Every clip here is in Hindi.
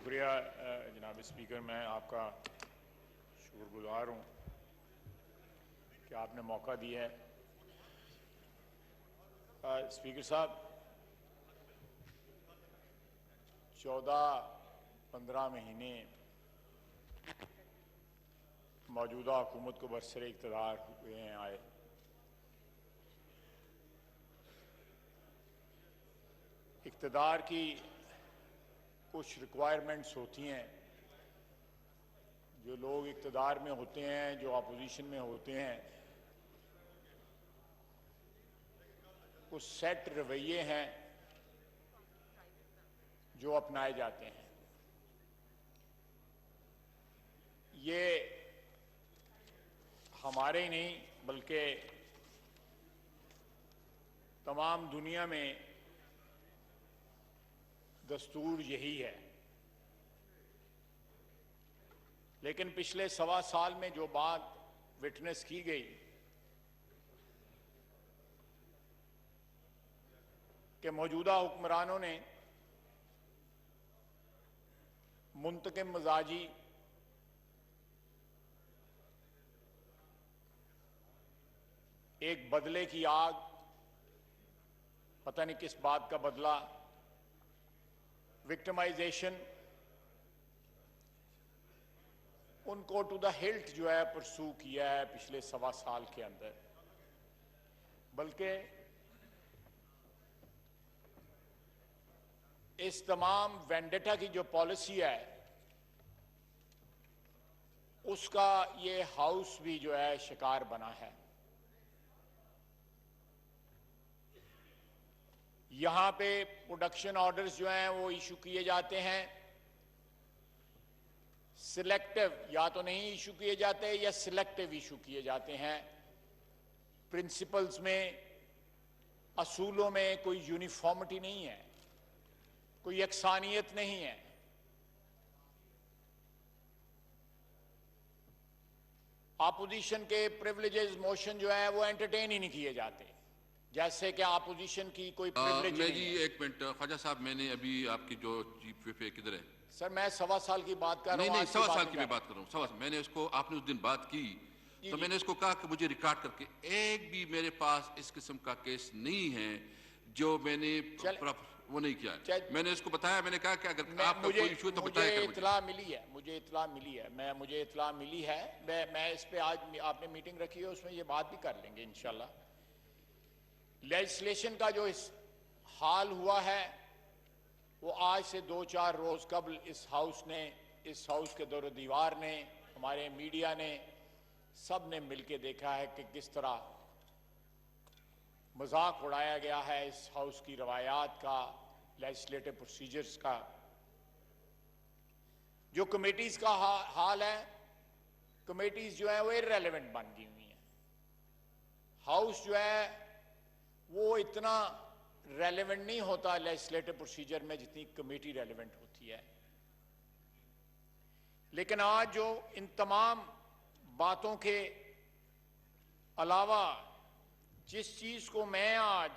शुक्रिया जनाब स्पीकर। मैं आपका शुक्रगुजार हूँ कि आपने मौका दिया है। स्पीकर साहब, 14-15 महीने मौजूदा हुकूमत को बरसरे इक़्तिदार हुए हैं आए। इक़्तिदार की कुछ रिक्वायरमेंट्स होती हैं। जो लोग इक़्तिदार में होते हैं, जो अपोजिशन में होते हैं, कुछ सेट रवैये हैं जो अपनाए जाते हैं। ये हमारे ही नहीं बल्कि तमाम दुनिया में दस्तूर यही है। लेकिन पिछले 1.25 साल में जो बात विटनेस की गई कि मौजूदा हुक्मरानों ने मुंतकिम मिजाजी, एक बदले की आग, पता नहीं किस बात का बदला, विक्टिमाइजेशन, उनको टू द हिल्ट जो है परसू किया है पिछले 1.25 साल के अंदर। बल्कि इस तमाम वेंडेटा की जो पॉलिसी है उसका ये हाउस भी जो है शिकार बना है। यहां पे प्रोडक्शन ऑर्डर्स जो हैं वो इशू किए जाते हैं, सिलेक्टिव या तो नहीं इशू किए जाते या सिलेक्टिव इशू किए जाते हैं। प्रिंसिपल्स में, असूलों में कोई यूनिफॉर्मिटी नहीं है, कोई यकसानियत नहीं है। अपोजिशन के प्रिविलेजेस मोशन जो है वो एंटरटेन ही नहीं किए जाते, जैसे कि अपोजिशन की कोई प्रिविलेज नहीं जी, एक मिनट ख्वाजा साहब, मैंने अभी आपकी जो चीफ व्हिप है किधर है? सर, मैं 1.25 साल की बात कर रहा हूँ। नहीं, 1.25 साल की मैं बात कर रहा हूँ। 1.25 मैंने उसको, आपने उस दिन बात की तो मैंने उसको कहा कि मुझे रिकॉर्ड करके, एक भी मेरे पास इस किस्म का केस नहीं है जो मैंने वो नहीं किया है। मैंने उसको बताया, मैंने कहा कि अगर आपका कोई इशू तो बताया मुझे इत्तला मिली है, मुझे इत्तला मिली है। मैं इस पे आज आपने मीटिंग रखी है, उसमें ये बात भी कर लेंगे इंशाल्लाह। लेजिस्लेशन का जो इस हाल हुआ है वो आज से 2-4 रोज कबल इस हाउस के दौर दीवार ने, हमारे मीडिया ने, सब ने मिलकर देखा है कि किस तरह मजाक उड़ाया गया है इस हाउस की रवायात का, लेजिस्लेटिव प्रोसीजर्स का। जो कमेटीज का हाल है, कमेटीज जो है वो इररेलेवेंट बन गई हुई हैं। हाउस जो है वो इतना रेलेवेंट नहीं होता लेजिस्लेटिव प्रोसीजर में जितनी कमेटी रेलेवेंट होती है। लेकिन आज जो इन तमाम बातों के अलावा जिस चीज को मैं आज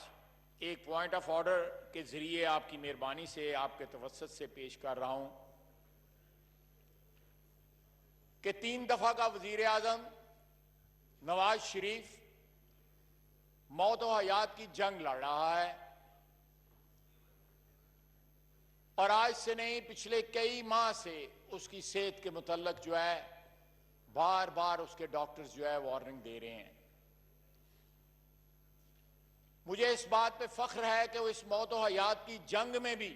एक पॉइंट ऑफ ऑर्डर के जरिए आपकी मेहरबानी से, आपके तवस्सुत से पेश कर रहा हूं कि 3 दफा का वजीर आजम नवाज शरीफ मौत और हयात की जंग लड़ रहा है और आज से नहीं पिछले कई माह से उसकी सेहत के मुतल्लक जो है बार बार उसके डॉक्टर्स जो है वार्निंग दे रहे हैं। मुझे इस बात पे फख्र है कि वो इस मौत और हयात की जंग में भी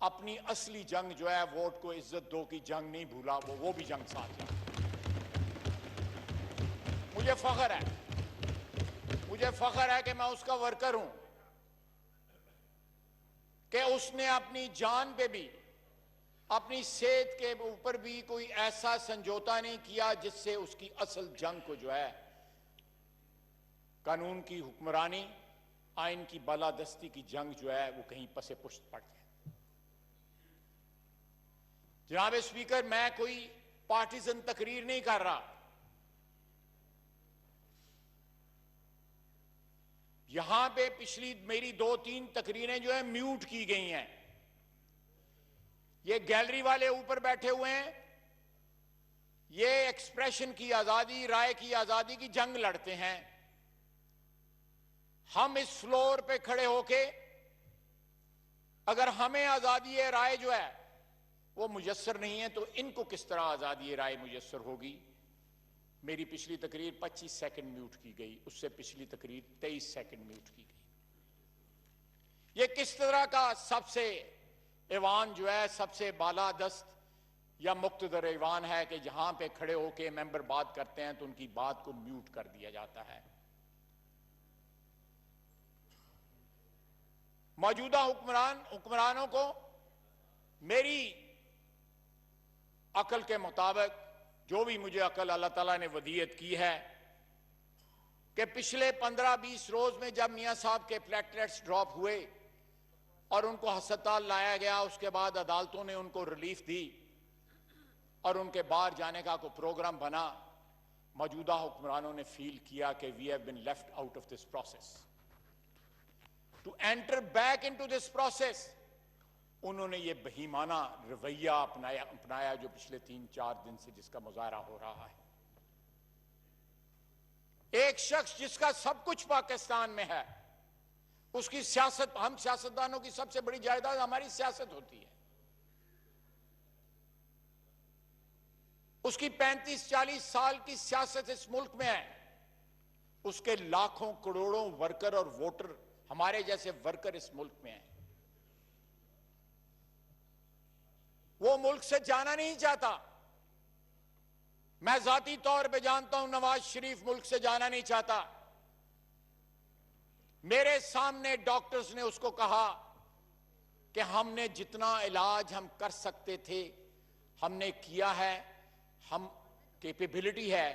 अपनी असली जंग जो है, वोट को इज्जत दो की जंग नहीं भूला, वो भी जंग साथ है। मुझे फख्र है कि मैं उसका वर्कर हूं, कि उसने अपनी जान पे भी, अपनी सेहत के ऊपर भी कोई ऐसा समझौता नहीं किया जिससे उसकी असल जंग को जो है, कानून की हुक्मरानी, आइन की बालादस्ती की जंग जो है वो कहीं पसे पुष्ट पड़ जाए। जनाब स्पीकर, मैं कोई पार्टीजन तकरीर नहीं कर रहा। यहां पे पिछली मेरी 2-3 तकरीरें जो है म्यूट की गई हैं। ये गैलरी वाले ऊपर बैठे हुए हैं, ये एक्सप्रेशन की आजादी, राय की आजादी की जंग लड़ते हैं। हम इस फ्लोर पे खड़े होके अगर हमें आजादी राय जो है वो मुयस्सर नहीं है, तो इनको किस तरह आजादी राय मुयस्सर होगी। मेरी पिछली तकरीर 25 सेकंड म्यूट की गई, उससे पिछली तकरीर 23 सेकंड म्यूट की गई। ये किस तरह का सबसे ईवान जो है, सबसे बालादस्त या मुक्तदर ईवान है कि जहां पे खड़े होके मेंबर बात करते हैं तो उनकी बात को म्यूट कर दिया जाता है। मौजूदा हुक्मरानों को मेरी अकल के मुताबिक, जो भी मुझे अकल अल्लाह ताला ने वदीयत की है, कि पिछले 15-20 रोज में जब मियां साहब के प्लेटलेट्स ड्रॉप हुए और उनको अस्पताल लाया गया, उसके बाद अदालतों ने उनको रिलीफ दी और उनके बाहर जाने का कोई प्रोग्राम बना, मौजूदा हुक्मरानों ने फील किया कि we have been left out of this process. To enter back into this process, उन्होंने ये बहीमाना रवैया अपनाया जो पिछले 3-4 दिन से जिसका मुजाहरा हो रहा है। एक शख्स जिसका सब कुछ पाकिस्तान में है, उसकी सियासत, हम सियासतदानों की सबसे बड़ी जायदाद हमारी सियासत होती है। उसकी 35-40 साल की सियासत इस मुल्क में है, उसके लाखों करोड़ों वर्कर और वोटर, हमारे जैसे वर्कर इस मुल्क में हैं। वो मुल्क से जाना नहीं चाहता। मैं जाती तौर पे जानता हूं नवाज शरीफ मुल्क से जाना नहीं चाहता। मेरे सामने डॉक्टर्स ने उसको कहा कि हमने जितना इलाज हम कर सकते थे हमने किया है, हम कैपेबिलिटी है,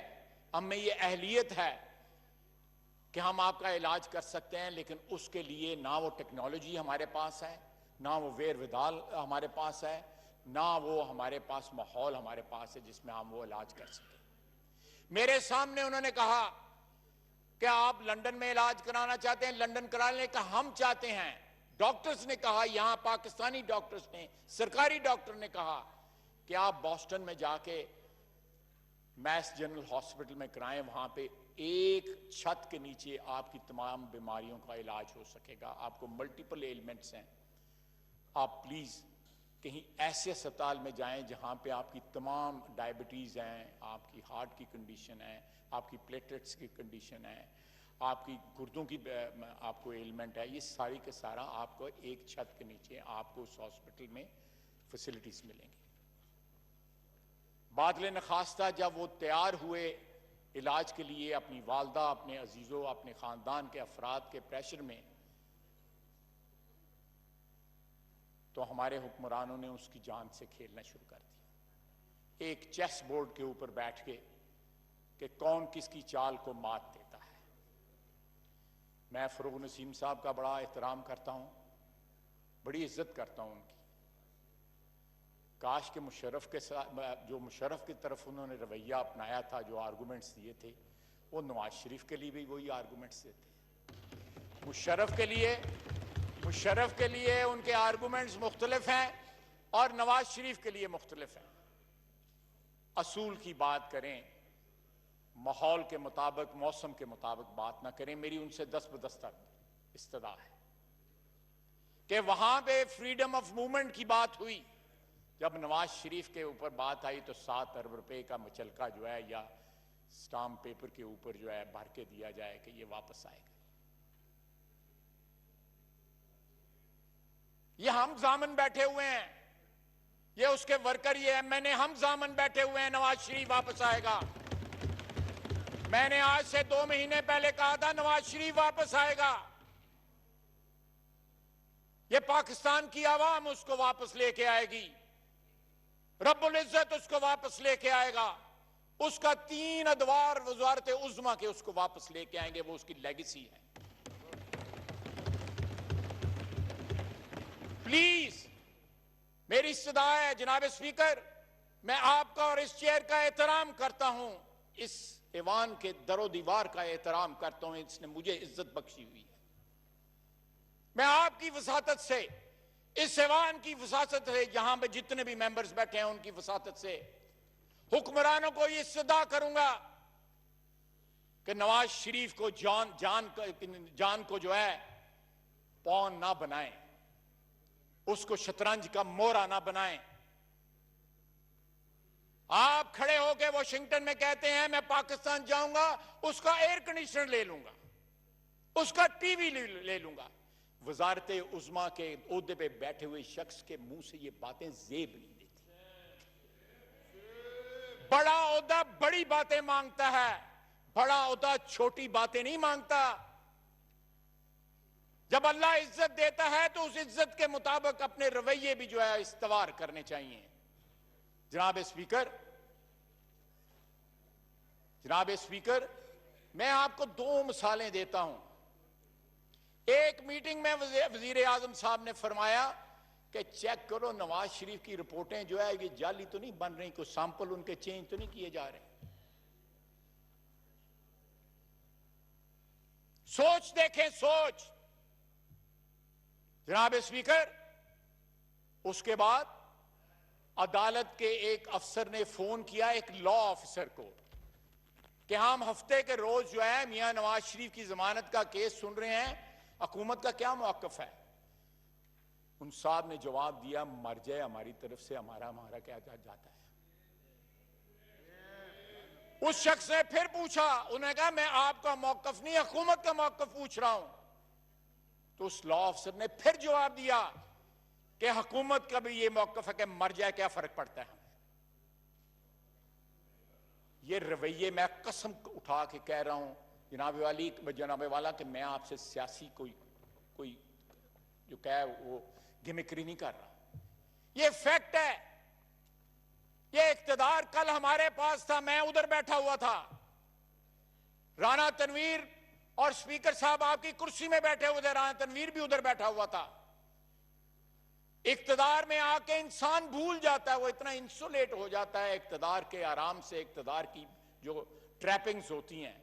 हमें ये अहलियत है कि हम आपका इलाज कर सकते हैं, लेकिन उसके लिए ना वो टेक्नोलॉजी हमारे पास है, ना वो वेर-विदाल हमारे पास है, ना वो हमारे पास माहौल हमारे पास है जिसमें हम वो इलाज कर सकें। मेरे सामने उन्होंने कहा कि आप लंदन में इलाज कराना चाहते हैं, लंदन कराने का हम चाहते हैं। डॉक्टर्स ने कहा, यहां पाकिस्तानी डॉक्टर्स ने, सरकारी डॉक्टर ने कहा कि आप बॉस्टन में जाके मैस जनरल हॉस्पिटल में कराएं, वहां पे एक छत के नीचे आपकी तमाम बीमारियों का इलाज हो सकेगा। आपको मल्टीपल एलिमेंट्स हैं, आप प्लीज कहीं ऐसे अस्पताल में जाएं जहां पे आपकी तमाम डायबिटीज हैं, आपकी हार्ट की कंडीशन है, आपकी प्लेटलेट्स की कंडीशन है, आपकी गुर्दों की आपको एलिमेंट है, ये सारी के सारा आपको एक छत के नीचे आपको उस हॉस्पिटल में फैसिलिटीज मिलेंगी। बादल नखास्ता जब वो तैयार हुए इलाज के लिए अपनी वालदा, अपने अजीजों, अपने खानदान के अफराद के प्रेशर में, तो हमारे हुक्मरानों ने उसकी जान से खेलना शुरू कर दिया, एक चेस बोर्ड के ऊपर बैठ के कि कौन किसकी चाल को मात देता है। मैं फरूक नसीम साहब का बड़ा एहतराम करता हूं, बड़ी इज्जत करता हूं उनकी। काश के मुशर्रफ के साथ, जो मुशर्रफ की तरफ उन्होंने रवैया अपनाया था, जो आर्गूमेंट्स दिए थे, वो नवाज शरीफ के लिए भी वही आर्गूमेंट्स देते। मुशर्रफ के लिए उनके आर्गूमेंट्स मुख्तलिफ हैं और नवाज शरीफ के लिए मुख्तलिफ हैं। असूल की बात करें, माहौल के मुताबिक, मौसम के मुताबिक बात ना करें। मेरी उनसे दस्तबदस्त इस्तदा है कि वहां पे फ्रीडम ऑफ मूवमेंट की बात हुई, जब नवाज शरीफ के ऊपर बात आई तो 7 अरब रुपए का मुचलका जो है या स्टाम्प पेपर के ऊपर जो है भर के दिया जाए कि ये वापस आएगा। ये हम जामन बैठे हुए हैं, ये उसके वर्कर, ये एमएनए, हम जामन बैठे हुए हैं नवाज शरीफ वापस आएगा। मैंने आज से 2 महीने पहले कहा था नवाज शरीफ वापस आएगा। ये पाकिस्तान की आवाम उसको वापस लेके आएगी, रब्बुल इज्जत उसको वापस लेके आएगा। उसका 3 अदवार वज़ारत उज़्मा के उसको वापस लेके आएंगे, वो उसकी लेगेसी है। प्लीज मेरी इस्तदा है जनाब स्पीकर, मैं आपका और इस चेयर का एहतराम करता हूं, इस ऐवान के दरो दीवार का एहतराम करता हूं, इसने मुझे इज्जत बख्शी हुई है। मैं आपकी वसातत से इस ऐवान की वसासत से, यहां पे जितने भी मेंबर्स बैठे हैं उनकी वसासत से हुक्मरानों को ये सदा करूंगा कि नवाज शरीफ को जान को जो है पौन ना बनाएं, उसको शतरंज का मोहरा ना बनाएं। आप खड़े होकर वॉशिंगटन में कहते हैं मैं पाकिस्तान जाऊंगा, उसका एयर कंडीशनर ले लूंगा, उसका टीवी ले लूंगा। वजारत उज़्मा के ओहदे पे बैठे हुए शख्स के मुंह से ये बातें जेब नहीं देती। बड़ा ओहदा बड़ी बातें मांगता है, बड़ा ओहदा छोटी बातें नहीं मांगता। जब अल्लाह इज्जत देता है तो उस इज्जत के मुताबिक अपने रवैये भी जो है इस्तवार करने चाहिए। जनाब स्पीकर, मैं आपको दो मिसालें देता हूं। एक मीटिंग में वजीर आजम साहब ने फरमाया कि चेक करो नवाज शरीफ की रिपोर्टें जो है ये जाली तो नहीं बन रही, कोई सैंपल उनके चेंज तो नहीं किए जा रहे। सोच देखें, सोच। जनाब स्पीकर, उसके बाद अदालत के एक अफसर ने फोन किया एक लॉ ऑफिसर को कि हम हफ्ते के रोज जो है मियां नवाज शरीफ की जमानत का केस सुन रहे हैं, हुकूमत का क्या मौकफ है। उन साहब ने जवाब दिया मर जाए हमारी तरफ से, हमारा क्या जाता है। उस शख्स ने फिर पूछा, उन्होंने कहा मैं आपका मौकफ नहीं हुकूमत का मौकफ पूछ रहा हूं। तो उस लॉ ऑफिसर ने फिर जवाब दिया कि हुकूमत का भी ये मौकफ है कि मर जाए क्या फर्क पड़ता है। ये रवैये मैं कसम उठा के कह रहा हूं जनाब वाला कि मैं आपसे सियासी कोई जो कहे वो गिमिक्री नहीं कर रहा। ये फैक्ट है। ये इख्तिदार कल हमारे पास था, मैं उधर बैठा हुआ था, राना तनवीर और स्पीकर साहब आपकी कुर्सी में बैठे हुए थे, राना तनवीर भी उधर बैठा हुआ था। इख्तिदार में आके इंसान भूल जाता है, वो इतना इंसुलेट हो जाता है इख्तिदार के आराम से, इख्तिदार की जो ट्रैपिंग्स होती हैं,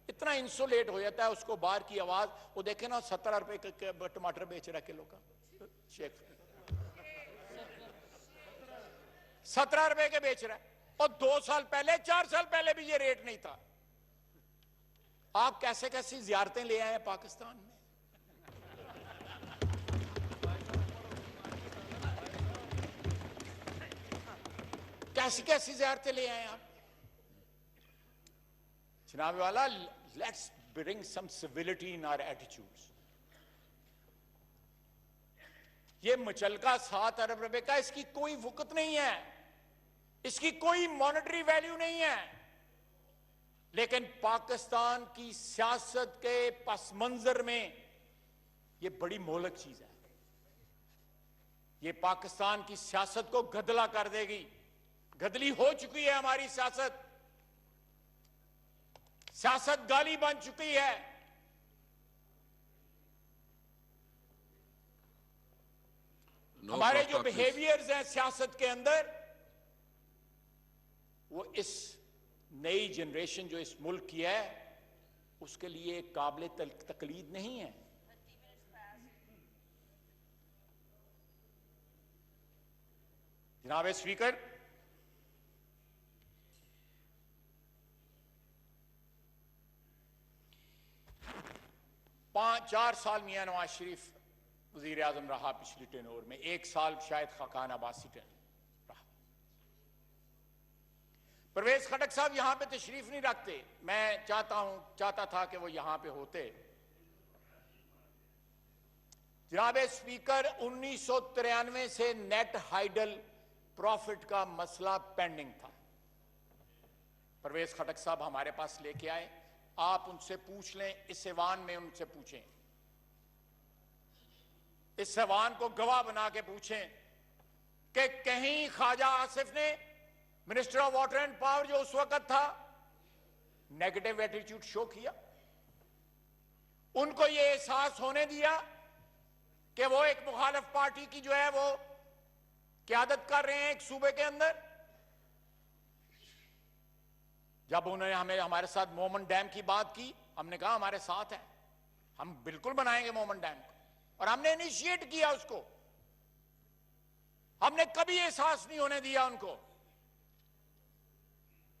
इतना इंसुलेट हो जाता है। उसको बाहर की आवाज, वो देखे ना 17 रुपए के टमाटर बेच रहा है किलो का, शेख 17 रुपए के बेच रहा है, और 2 साल पहले 4 साल पहले भी ये रेट नहीं था। आप कैसे कैसी जियारतें ले आए हैं पाकिस्तान में। कैसी कैसी जियारतें ले आए आप। जनाब वाला, let's bring some civility in our attitudes. ये मुचलका 7 अरब रुपए का, इसकी कोई वक़्त नहीं है, इसकी कोई मॉनेटरी वैल्यू नहीं है। लेकिन पाकिस्तान की सियासत के पस मंजर में ये बड़ी मोहलक चीज है। ये पाकिस्तान की सियासत को गदला कर देगी। गदली हो चुकी है हमारी सियासत, सियासत गाली बन चुकी है। हमारे जो बिहेवियर्स हैं सियासत के अंदर, वो इस नई जनरेशन जो इस मुल्क की है उसके लिए काबिल तकलीद नहीं है। जनाब स्पीकर, पांच 4 साल मियां नवाज शरीफ वजीर आजम रहा, पिछली टेनोर में 1 साल शायद खाकान अब्बासी रहा। परवेज खटक साहब यहां पे तशरीफ नहीं रखते, मैं चाहता था कि वो यहां पे होते। जनाब स्पीकर, 1993 से नेट हाइडल प्रॉफिट का मसला पेंडिंग था। परवेज खटक साहब हमारे पास लेके आए, आप उनसे पूछ लें, इस ऐवान में उनसे पूछें, इस ऐवान को गवाह बना के पूछें कि कहीं ख्वाजा आसिफ ने, minister of water and power जो उस वक्त था, नेगेटिव एटीट्यूड शो किया, उनको यह एहसास होने दिया कि वो एक मुखालिफ पार्टी की जो है वो क़यादत कर रहे हैं एक सूबे के अंदर। जब उन्होंने हमारे साथ मोमन डैम की बात की, हमने कहा हमारे साथ है, हम बिल्कुल बनाएंगे मोमन डैम को, और हमने इनिशिएट किया उसको। हमने कभी एहसास नहीं होने दिया उनको।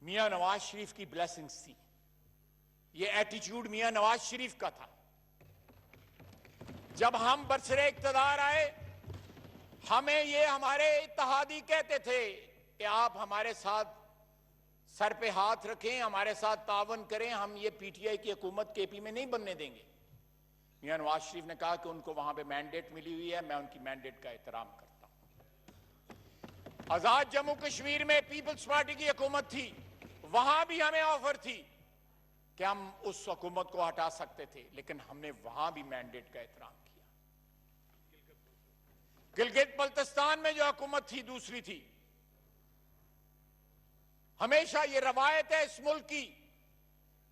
मियां नवाज शरीफ की ब्लेसिंग्स थी, ये एटीट्यूड मियां नवाज शरीफ का था। जब हम बरसरे इक्तदार आए, हमें ये हमारे इत्तेहादी कहते थे कि आप हमारे साथ सर पे हाथ रखें, हमारे साथ तावन करें, हम ये पीटीआई की हुकूमत केपी में नहीं बनने देंगे। मियां नवाज शरीफ ने कहा कि उनको वहां पे मैंडेट मिली हुई है, मैं उनकी मैंडेट का एहतराम करता हूं। आजाद जम्मू कश्मीर में पीपल्स पार्टी की हुकूमत थी, वहां भी हमें ऑफर थी कि हम उस हुकूमत को हटा सकते थे, लेकिन हमने वहां भी मैंडेट का एहतराम किया। गिलगित बल्तिस्तान में जो हुकूमत थी दूसरी थी। हमेशा ये रवायत है इस मुल्क की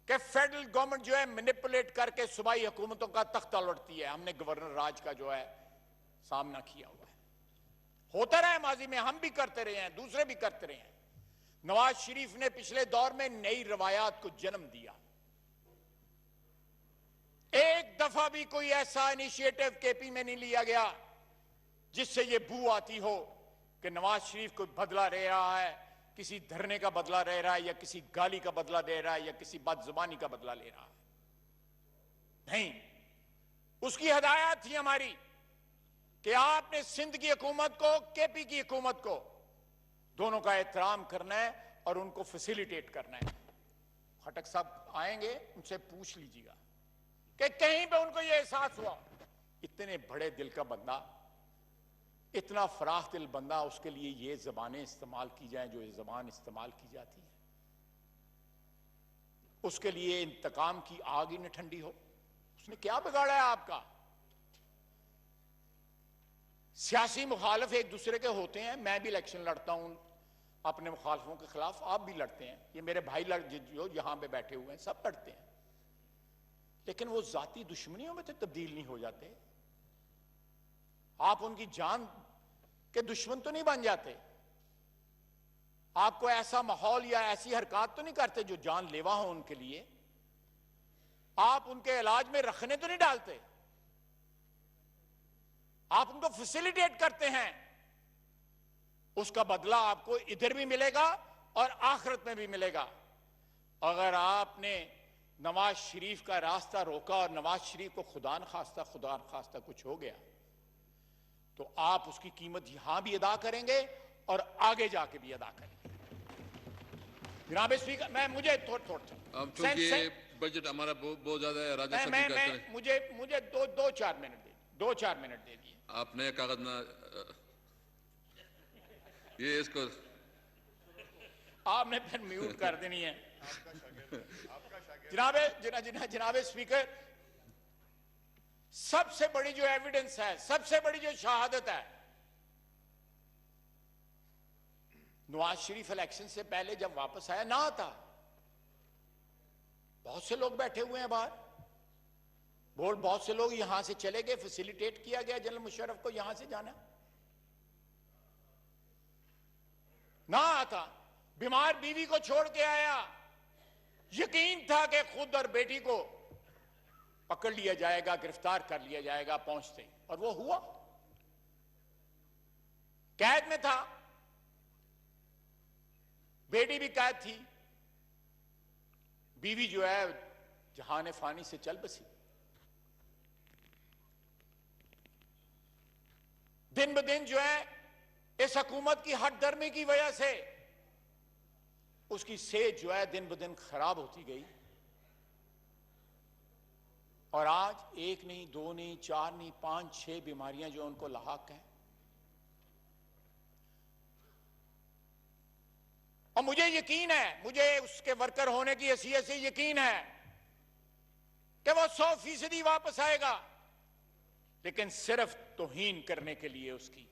कि फेडरल गवर्नमेंट जो है मैनिपुलेट करके सूबाई हुकूमतों का तख्ता उलटती है। हमने गवर्नर राज का जो है सामना किया हुआ है, होता रहा है माजी में, हम भी करते रहे हैं, दूसरे भी करते रहे हैं। नवाज शरीफ ने पिछले दौर में नई रवायात को जन्म दिया। एक दफा भी कोई ऐसा इनिशिएटिव केपी में नहीं लिया गया जिससे ये बू आती हो कि नवाज शरीफ को बदला ले रहा है, किसी धरने का बदला ले रहा है, या किसी गाली का बदला दे रहा है, या किसी बदजुबानी का बदला ले रहा है। नहीं, उसकी हदायत थी हमारी कि आपने सिंध की हुकूमत को, केपी की हुकूमत को, दोनों का एहतराम करना है और उनको फैसिलिटेट करना है। खटक साहब आएंगे, उनसे पूछ लीजिएगा कि कहीं पे उनको यह एहसास हुआ, इतने बड़े दिल का बंदा, इतना फराख दिल बंदा, उसके लिए ये जबानें इस्तेमाल की जाएं जो ये जबान इस्तेमाल की जाती है, उसके लिए इंतकाम की आग ही न ठंडी हो। उसने क्या बिगाड़ा है आपका? सियासी मुखालिफ एक दूसरे के होते हैं, मैं भी इलेक्शन लड़ता हूं अपने मुखालिफों के खिलाफ, आप भी लड़ते हैं, ये मेरे भाई जो यहां पे बैठे हुए हैं सब लड़ते हैं, लेकिन वो जाती दुश्मनियों में तो तब्दील नहीं हो जाते। आप उनकी जान के दुश्मन तो नहीं बन जाते, आपको ऐसा माहौल या ऐसी हरकत तो नहीं करते जो जानलेवा हो उनके लिए, आप उनके इलाज में रखने तो नहीं डालते, आप उनको फैसिलिटेट करते हैं। उसका बदला आपको इधर भी मिलेगा और आखिरत में भी मिलेगा। अगर आपने नवाज शरीफ का रास्ता रोका और नवाज शरीफ को खुदा न खास्ता कुछ हो गया तो आप उसकी कीमत यहां भी अदा करेंगे और आगे जाके भी अदा करेंगे। जनाब स्पीकर, मैं मुझे थोड़ा बजट हमारा बहुत ज्यादा है, राजा मुझे दो चार मिनट दे दिए। आप नया कागज ना ये इसको आपने फिर म्यूट कर देनी है। जनाब स्पीकर, सबसे बड़ी जो एविडेंस है, सबसे बड़ी जो शहादत है, नवाज शरीफ इलेक्शन से पहले जब वापस आया ना आता, बहुत से लोग बैठे हुए हैं बाहर, बहुत से लोग यहां से चले गए, फैसिलिटेट किया गया जनरल मुशर्रफ को यहां से जाना, ना आता, बीमार बीवी को छोड़ के आया, यकीन था कि खुद और बेटी को पकड़ लिया जाएगा, गिरफ्तार कर लिया जाएगा पहुंचते, और वो हुआ, कैद में था, बेटी भी कैद थी, बीवी जो है जहान फानी से चल बसी। दिन ब दिन जो है इस हुकूमत की हठधर्मी की वजह से उसकी सेहत जो है दिन ब दिन खराब होती गई, और आज एक नहीं, दो नहीं, चार नहीं, 5-6 बीमारियां जो उनको लाहक हैं। और मुझे यकीन है, मुझे उसके वर्कर होने की हैसियत से यकीन है कि वो 100% वापस आएगा, लेकिन सिर्फ तौहीन करने के लिए, उसकी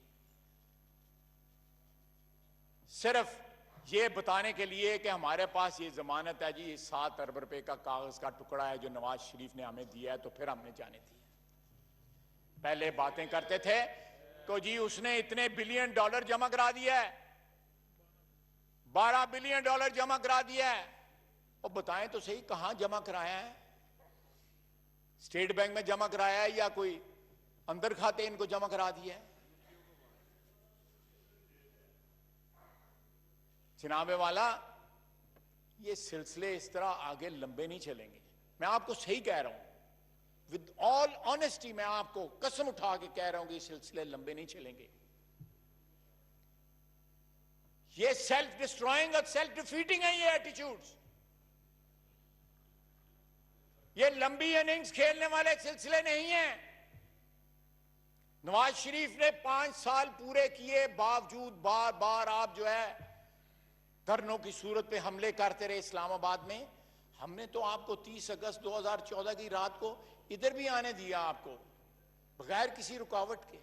सिर्फ ये बताने के लिए कि हमारे पास ये जमानत है जी, 7 अरब रुपए का कागज का टुकड़ा है जो नवाज शरीफ ने हमें दिया है, तो फिर हमने जाने दिया। पहले बातें करते थे तो जी उसने इतने बिलियन डॉलर जमा करा दिया है, 12 बिलियन डॉलर जमा करा दिया है, और बताएं तो सही कहां जमा कराया है? स्टेट बैंक में जमा कराया है या कोई अंदर खाते इनको जमा करा दिया है? जनाबे वाला, ये सिलसिले इस तरह आगे लंबे नहीं चलेंगे। मैं आपको सही कह रहा हूं, विद ऑल ऑनेस्टी मैं आपको कसम उठा के कह रहा हूं कि ये सिलसिले लंबे नहीं चलेंगे। ये सेल्फ डिस्ट्रॉइंग और सेल्फ डिफीटिंग है ये एटीट्यूड्स। ये लंबी इनिंग्स खेलने वाले सिलसिले नहीं हैं। नवाज शरीफ ने 5 साल पूरे किए, बावजूद बार बार आप जो है धरनों की सूरत पे हमले करते रहे इस्लामाबाद में। हमने तो आपको 30 अगस्त 2014 की रात को इधर भी आने दिया, आपको बगैर किसी रुकावट के।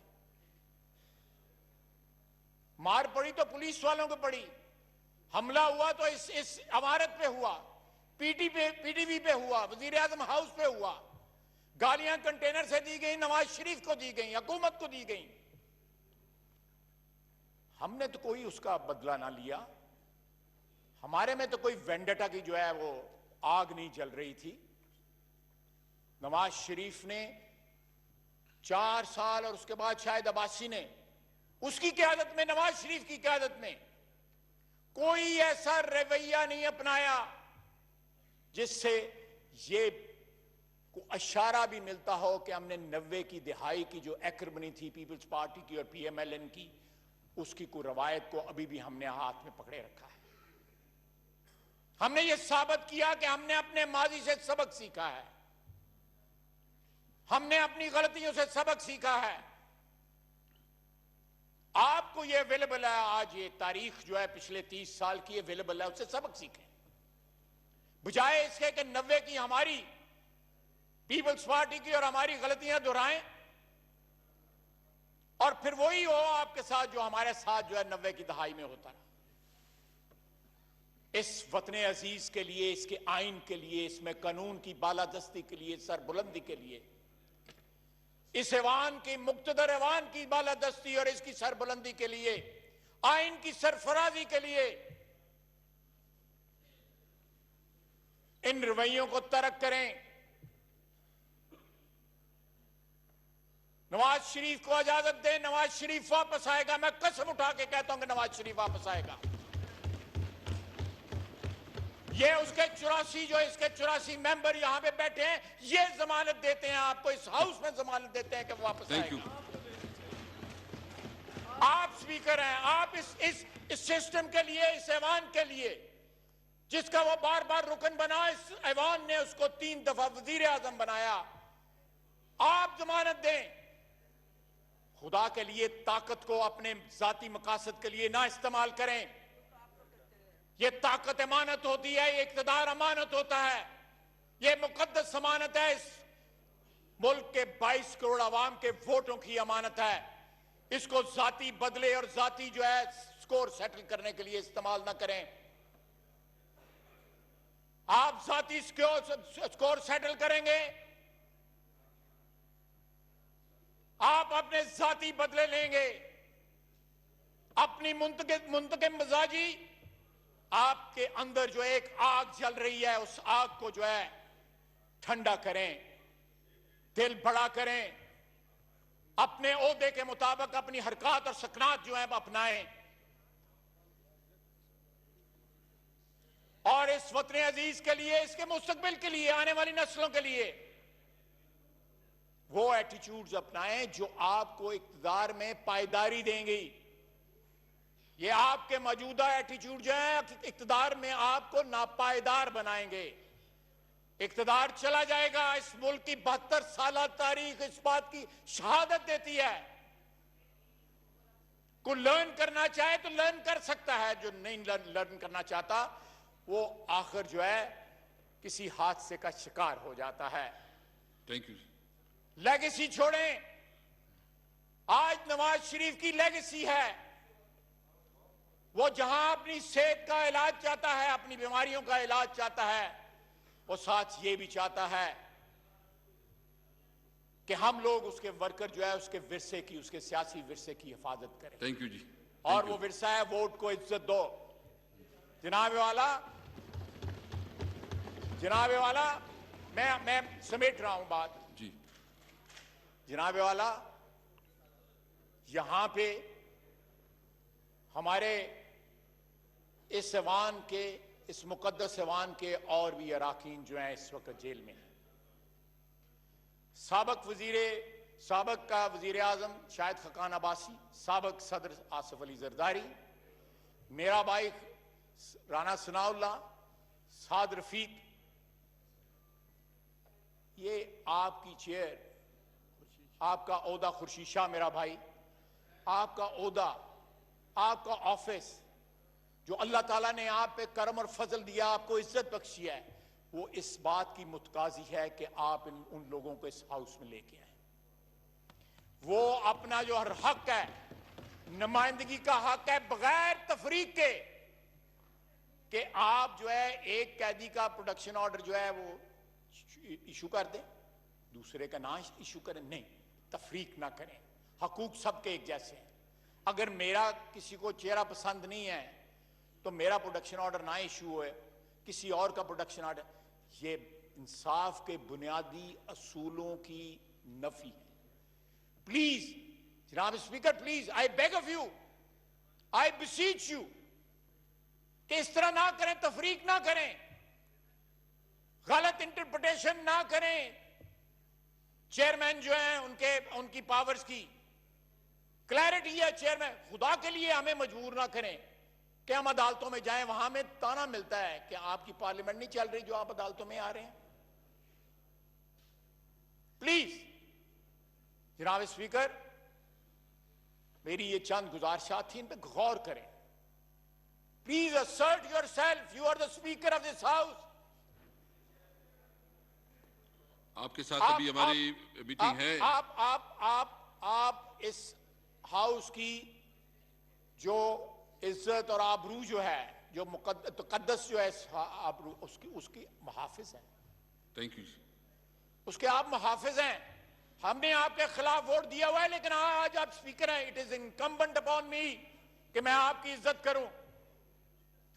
मार पड़ी तो पुलिस वालों को पड़ी, हमला हुआ तो इस इमारत पे हुआ, पीटीवी पे हुआ, वजीर आजम हाउस पे हुआ, गालियां कंटेनर से दी गई, नवाज शरीफ को दी गई, हुकूमत को दी गई। हमने तो कोई उसका बदला ना लिया। हमारे में तो कोई वेंडेटा की जो है वो आग नहीं जल रही थी। नवाज शरीफ ने 4 साल और उसके बाद शायद अब्बासी ने, उसकी क़यादत में, नवाज शरीफ की क़यादत में कोई ऐसा रवैया नहीं अपनाया जिससे ये को इशारा भी मिलता हो कि हमने 90 की दिहाई की जो एक्र थी पीपल्स पार्टी की और पीएमएलएन की, उसकी कोई रवायत को अभी भी हमने हाथ में पकड़े रखा है। हमने ये साबित किया कि हमने अपने माजी से सबक सीखा है, हमने अपनी गलतियों से सबक सीखा है। आपको ये अवेलेबल है आज, ये तारीख जो है पिछले 30 साल की अवेलेबल है, उससे सबक सीखें, बजाय इसके कि 90 की हमारी पीपल्स पार्टी की और हमारी गलतियां दोहराएं और फिर वही हो आपके साथ जो हमारे साथ जो है 90 की दहाई में होता रहा। इस वतन अजीज के लिए, इसके आइन के लिए, इसमें कानून की बालादस्ती के लिए, सरबुलंदी के लिए, इस ऐवान की मुक्तदर ऐवान की बालादस्ती और इसकी सरबुलंदी के लिए, आइन की सरफराजी के लिए इन रवैयों को तर्क करें। नवाज शरीफ को इजाजत दें, नवाज शरीफ वापस आएगा। मैं कसम उठा के कहता हूं कि नवाज शरीफ वापस आएगा। ये उसके 84 जो इसके 84 मेंबर यहां पे बैठे हैं, ये जमानत देते हैं आपको, इस हाउस में जमानत देते हैं कि वापस आएगा। आप स्पीकर हैं, आप इस सिस्टम के लिए, इस ऐवान के लिए जिसका वो बार बार रुकन बना, इस ऐवान ने उसको 3 दफा वजीर आजम बनाया। आप जमानत दें। खुदा के लिए ताकत को अपने जाती मकासद के लिए ना इस्तेमाल करें। ये ताकत अमानत होती है, ये इक्तदार अमानत होता है, ये मुकद्दस अमानत है, इस मुल्क के 22 करोड़ आवाम के वोटों की अमानत है। इसको जाती बदले और जाती जो है स्कोर सेटल करने के लिए इस्तेमाल ना करें। आप जाती स्कोर सेटल करेंगे, आप अपने जाती बदले लेंगे, अपनी मुंतकिम मिजाजी, आपके अंदर जो एक आग जल रही है उस आग को जो है ठंडा करें, दिल बड़ा करें, अपने ओहदे के मुताबिक अपनी हरकत और सकनात जो है अपनाएं और इस वतन अजीज के लिए, इसके मुस्तकबिल के लिए, आने वाली नस्लों के लिए वो एटीट्यूड्स अपनाएं जो आपको इक्तदार में पायदारी देंगी। ये आपके मौजूदा एटीट्यूड जो है इक्तदार में आपको नापायदार बनाएंगे। इक्तदार चला जाएगा। इस मुल्क की 72 साल तारीख इस बात की शहादत देती है। कोई लर्न करना चाहे तो लर्न कर सकता है, जो नहीं लर्न करना चाहता वो आखिर जो है किसी हादसे का शिकार हो जाता है। Thank you. लेगेसी छोड़ें। आज नवाज शरीफ की लेगेसी है, वो जहां अपनी सेहत का इलाज चाहता है, अपनी बीमारियों का इलाज चाहता है, वो साथ ये भी चाहता है कि हम लोग उसके वर्कर जो है उसके विरसे की, उसके सियासी विरसे की हिफाजत करें। थैंक यू जी। और वो विरसा है वोट को इज्जत दो। जनाब वाला मैं समेट रहा हूं बात जी। जनाब वाला, यहां पे हमारे इस ऐवान के, इस मुकद्दस ऐवान के और भी अराकीन जो हैं इस वक्त जेल में हैं। साबक का वजीर आजम शाहिद खकान अब्बासी, साबक सदर आसिफ अली जरदारी, मेरा भाई राना सनाउल्लाह, साद रफीक, ये आपकी चेयर, आपका ओहदा खुर्शीद शाह मेरा भाई, आपका ओहदा, आपका ऑफिस जो अल्लाह ताला ने आप पे करम और फजल दिया, आपको इज्जत बख्शी है, वो इस बात की मुतकाजी है कि आप उन लोगों को इस हाउस में लेके आए। वो अपना जो हक है, नुमाइंदगी का हक है, बगैर तफरीक के कि आप जो है एक कैदी का प्रोडक्शन ऑर्डर जो है वो इशू कर दें, दूसरे का ना इशू करें, नहीं, तफरीक ना करें। हकूक सबके एक जैसे हैं। अगर मेरा किसी को चेहरा पसंद नहीं है तो मेरा प्रोडक्शन ऑर्डर ना इशू हो, किसी और का प्रोडक्शन ऑर्डर, ये इंसाफ के बुनियादी असूलों की नफी है। प्लीज जनाब speaker, please I beg of you, I बिसीच you कि इस तरह ना करें, तफरीक ना करें, गलत इंटरप्रिटेशन ना करें। चेयरमैन जो हैं उनकी पावर्स की क्लैरिटी है। चेयरमैन, खुदा के लिए हमें मजबूर ना करें कि हम अदालतों में जाएं, वहां में ताना मिलता है कि आपकी पार्लियामेंट नहीं चल रही जो आप अदालतों में आ रहे हैं। प्लीज जनाब स्पीकर, मेरी ये चंद गुजारिशात थी, इन पे गौर करें। Please assert yourself, you are the speaker of this house. आपके साथ अभी हमारी मीटिंग है। आप इस हाउस की जो इज्जत और आबरू जो है, जो मुकद्दस जो है आबरू, उसकी मुहाफिज है। Thank you. उसके आप मुहाफिज हैं। हमने आपके खिलाफ वोट दिया हुआ है, लेकिन आज आप स्पीकर हैं। इट इज इनकम्बेंट अपॉन मी कि मैं आपकी इज्जत करूं,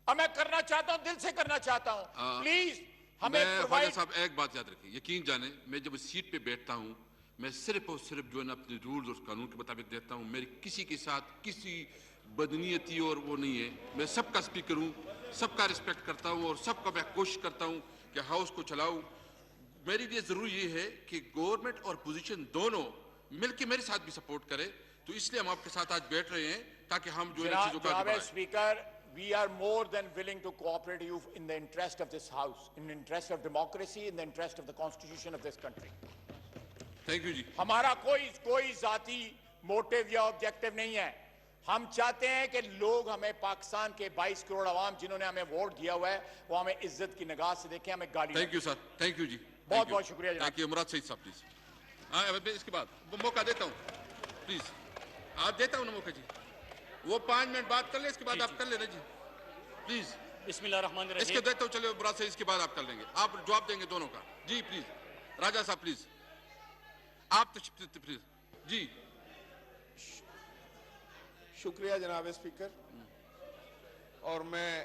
और मैं करना चाहता हूं, दिल से करना चाहता हूं। प्लीज हमें ख्वाजा साहब एक बात याद रखिए, यकीन जाने मैं जब सीट पे बैठता हूं, मैं सिर्फ और सिर्फ जो है ना अपने रूल्स और कानून के मुताबिक देता हूं। मेरी किसी के साथ किसी बदनीयती और वो नहीं है। मैं सबका स्पीकर हूं, सबका रिस्पेक्ट करता हूं और सबका मैं कोशिश करता हूं कि हाउस को चलाऊं। मेरे लिए जरूरी ये है कि गवर्नमेंट और पोजीशन दोनों मिलकर मेरे साथ भी सपोर्ट करे, तो इसलिए हम आपके साथ आज बैठ रहे हैं ताकि हम जो है चीजों का speaker, we are more than willing to cooperate you in the interest of this house, in the interest of democracy, in the interest of the constitution of this country. Thank you ji. हमारा कोई जाती मोटिव या ऑब्जेक्टिव नहीं है। हम चाहते हैं कि लोग हमें, पाकिस्तान के 22 करोड़ अवाम जिन्होंने हमें वोट दिया हुआ है, वो हमें इज्जत की निगाह से देखें, हमें गाली। Thank you sir, thank you ji, बहुत बहुत शुक्रिया। थैंक यू मुराद सईद साहब। प्लीज हाँ, इसके बाद वो मौका देता हूँ, प्लीज आप देता हूँ ना मौका जी। वो 5 मिनट बात कर ले, इसके बाद आप कर लेना जी, प्लीज। बिस्मिल्लाहिर्रहमानिर्रहीम। इसके देता हूँ, चलो मुराद सईद, इसके बाद आप कर लेंगे, आप जवाब देंगे दोनों का जी। प्लीज राजा साहब, प्लीज आप प्लीज जी। शुक्रिया जनाब स्पीकर। और मैं